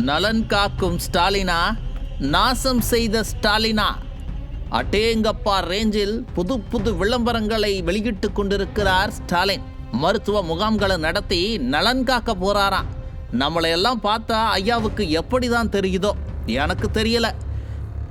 நலன் காக்கும் ஸ்டாலினா, நாசம் செய்த ஸ்டாலினா? அட்டேங்கப்பா ரேஞ்சில் புது புது விளம்பரங்களை வெளியிட்டு கொண்டிருக்கிறார் ஸ்டாலின். மருத்துவ முகாம்களை நடத்தி நலன் காக்க போறாராம். நம்மளையெல்லாம் பார்த்தா ஐயாவுக்கு எப்படிதான் தெரியுதோ எனக்கு தெரியல.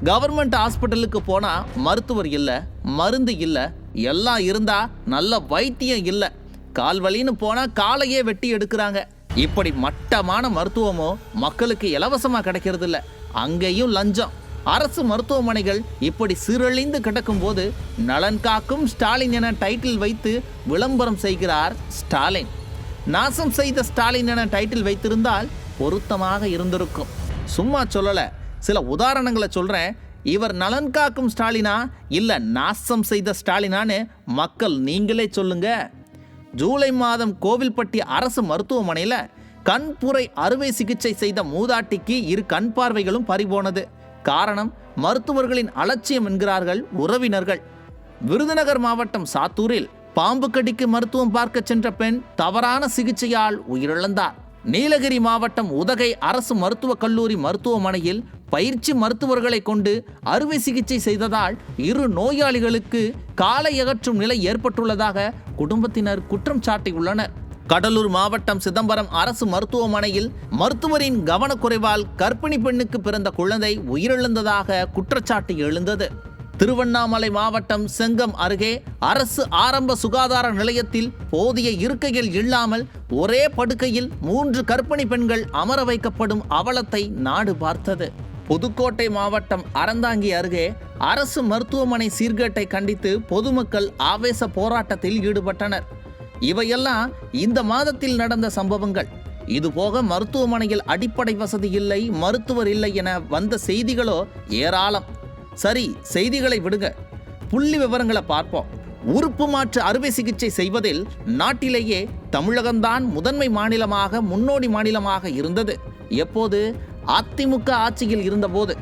கவர்மெண்ட் ஹாஸ்பிட்டலுக்கு போனால் மருத்துவர் இல்லை, மருந்து இல்லை, எல்லாம் இருந்தா நல்ல வைத்தியம் இல்லை. கால்வலின்னு போனால் காலையே வெட்டி எடுக்கிறாங்க. இப்படி மட்டமான மருத்துவமோ மக்களுக்கு இலவசமாக கிடைக்கிறது இல்லை, அங்கேயும் லஞ்சம். அரசு மருத்துவமனைகள் இப்படி சீரழிந்து கிடக்கும் போது நலன் காக்கும் ஸ்டாலின் என டைட்டில் வைத்து விளம்பரம் செய்கிறார் ஸ்டாலின். நாசம் செய்த ஸ்டாலின் என டைட்டில் வைத்திருந்தால் பொருத்தமாக இருந்திருக்கும். சும்மா சொல்லலை, சில உதாரணங்களை சொல்கிறேன். இவர் நலன் காக்கும் ஸ்டாலினா இல்லை நாசம் செய்த ஸ்டாலினான்னு மக்கள் நீங்களே சொல்லுங்க. ஜூலை மாதம் கோவில்பட்டி அரசு மருத்துவமனையில் கண்புரை அறுவை சிகிச்சை செய்த மூதாட்டிக்கு 2 கண் பார்வைகளும் பறிபோனது. காரணம் மருத்துவர்களின் அலட்சியம் என்கிறார்கள் உறவினர்கள். விருதுநகர் மாவட்டம் சாத்தூரில் பாம்பு கடிக்கு மருத்துவம் பார்க்க சென்ற பெண் தவறான சிகிச்சையால் உயிரிழந்தார். நீலகிரி மாவட்டம் உதகை அரசு மருத்துவக் கல்லூரி மருத்துவமனையில் பயிற்சி மருத்துவர்களை கொண்டு அறுவை சிகிச்சை செய்ததால் 2 நோயாளிகளுக்கு காலை அகற்றும் நிலை ஏற்பட்டுள்ளதாக குடும்பத்தினர் குற்றம் சாட்டியுள்ளனர். கடலூர் மாவட்டம் சிதம்பரம் அரசு மருத்துவமனையில் மருத்துவரின் கவனக்குறைவால் கர்ப்பிணி பெண்ணுக்கு பிறந்த குழந்தை உயிரிழந்ததாக குற்றச்சாட்டு எழுந்தது. திருவண்ணாமலை மாவட்டம் செங்கம் அருகே அரசு ஆரம்ப சுகாதார நிலையத்தில் போதிய இருக்கைகள் இல்லாமல் ஒரே படுக்கையில் 3 கர்ப்பிணி பெண்கள் அமர வைக்கப்படும் அவலத்தை நாடு பார்த்தது. புதுக்கோட்டை மாவட்டம் அறந்தாங்கி அருகே அரசு மருத்துவமனை சீர்கேட்டை கண்டித்து பொதுமக்கள் ஆவேச போராட்டத்தில் ஈடுபட்டனர். இவையெல்லாம் இந்த மாதத்தில் நடந்த சம்பவங்கள். இதுபோக மருத்துவமனையில் அடிப்படை வசதி இல்லை, மருத்துவர் இல்லை என வந்த செய்திகளோ ஏராளம். சரி, செய்திகளை விடுங்க, புள்ளி விவரங்களை பார்ப்போம். உறுப்பு மாற்று அறுவை சிகிச்சை செய்வதில் நாட்டிலேயே தமிழகம்தான் முதன்மை மாநிலமாக, முன்னோடி மாநிலமாக இருந்தது. எப்போது? அதிமுக ஆட்சியில் இருந்தபோது.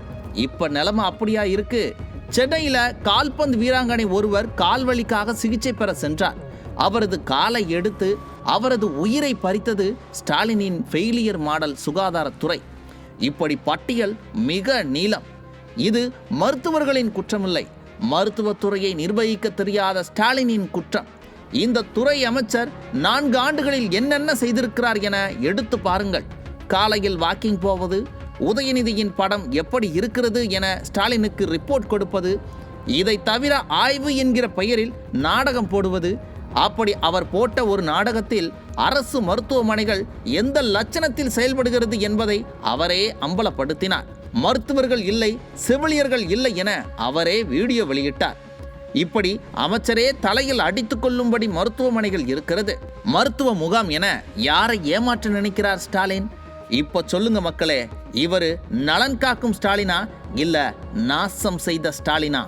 இப்ப நிலைமை அப்படியா இருக்கு? சென்னையில கால்பந்து வீராங்கனை ஒருவர் கால்வலிக்காக சிகிச்சை பெற சென்றார். அவரது காலை எடுத்து அவரது உயிரை பறித்தது ஸ்டாலினின் ஃபெயிலியர் மாடல் சுகாதாரத்துறை. இப்படி பட்டியல் மிக நீளம். இது மருத்துவர்களின் குற்றமில்லை, மருத்துவத்துறையை நிர்வகிக்க தெரியாத ஸ்டாலினின் குற்றம். இந்த துறை அமைச்சர் 4 ஆண்டுகளில் என்னென்ன செய்திருக்கிறார் என எடுத்து பாருங்கள். காலையில் வாக்கிங் போவது, உதயநிதியின் படம் எப்படி இருக்கிறது என ஸ்டாலினுக்கு ரிப்போர்ட் கொடுப்பது, இதை தவிர ஆய்வு என்கிற பெயரில் நாடகம் போடுவது. அப்படி அவர் போட்ட ஒரு நாடகத்தில் அரசு மருத்துவமனைகள் எந்த லட்சணத்தில் செயல்படுகிறது என்பதை அவரே அம்பலப்படுத்தினார். மருத்துவர்கள் இல்லை, செவிலியர்கள் இல்லை என அவரே வீடியோ வெளியிட்டார். இப்படி அமைச்சரே தலையில் அடித்துக் கொள்ளும்படி மருத்துவமனைகள் இருக்கிறது. மருத்துவ முகாம் என யாரை ஏமாற்ற நினைக்கிறார் ஸ்டாலின்? இப்போ சொல்லுங்க மக்களே, இவரு நலன் காக்கும் ஸ்டாலினா இல்ல நாசம் செய்த ஸ்டாலினா?